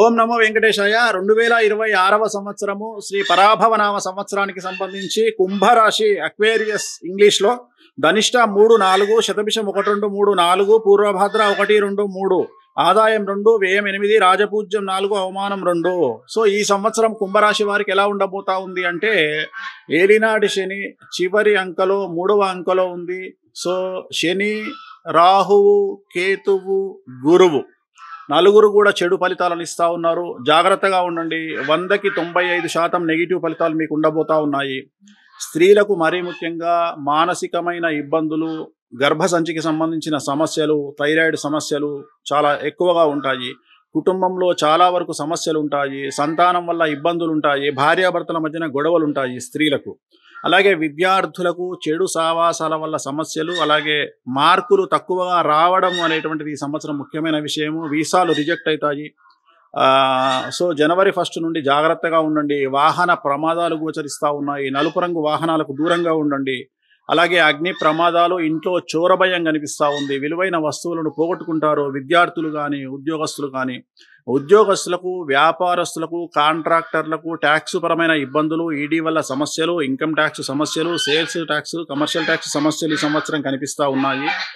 ఓం నమో వెంకటేశాయ. 2026వ సంవత్సరము శ్రీ పరాభవనామ సంవత్సరానికి సంబంధించి కుంభరాశి అక్వేరియస్ ఇంగ్లీష్లో ధనిష్ట 3-4, శతభిషం 1-2-3-4, పూర్వభద్ర 1-2-3, ఆదాయం 2, వ్యయం 8, రాజపూజ్యం 4, అవమానం 2. సో ఈ సంవత్సరం కుంభరాశి వారికి ఎలా ఉండబోతా ఉంది అంటే, ఏలినాటి శని చివరి అంకలో 3వ అంకలో ఉంది. సో శని, రాహువు, కేతువు, గురువు నలుగురు కూడా చెడు ఫలితాలను ఇస్తూ ఉన్నారు. జాగ్రత్తగా ఉండండి. 100కి 95% నెగిటివ్ ఫలితాలు మీకు ఉండబోతా ఉన్నాయి. స్త్రీలకు మరీ ముఖ్యంగా మానసికమైన ఇబ్బందులు, గర్భసంచికి సంబంధించిన సమస్యలు, థైరాయిడ్ సమస్యలు చాలా ఎక్కువగా ఉంటాయి. కుటుంబంలో చాలా వరకు సమస్యలు ఉంటాయి. సంతానం వల్ల ఇబ్బందులు ఉంటాయి. భార్యాభర్తల మధ్యన గొడవలు ఉంటాయి స్త్రీలకు. అలాగే విద్యార్థులకు చెడు సావాసాల వల్ల సమస్యలు, అలాగే మార్కులు తక్కువగా రావడం అనేటువంటిది ఈ సంవత్సరం ముఖ్యమైన విషయము. వీసాలు రిజెక్ట్ అవుతాయి. సో జనవరి 1 నుండి జాగ్రత్తగా ఉండండి. వాహన ప్రమాదాలు గోచరిస్తూ ఉన్నాయి. నలుపు రంగు వాహనాలకు దూరంగా ఉండండి. అలాగే అగ్ని ప్రమాదాలు, ఇంట్లో చోరభయం కనిపిస్తూ ఉంది. విలువైన వస్తువులను పోగొట్టుకుంటారు విద్యార్థులు కానీ ఉద్యోగస్తులు కానీ. ఉద్యోగస్తులకు, వ్యాపారస్తులకు, కాంట్రాక్టర్లకు ట్యాక్స్ పరమైన ఇబ్బందులు, ఈడీ వల్ల సమస్యలు, ఇన్కమ్ ట్యాక్స్ సమస్యలు, సేల్స్ ట్యాక్స్, కమర్షియల్ ట్యాక్స్ సమస్యలు ఈ సంవత్సరం కనిపిస్తూ ఉన్నాయి.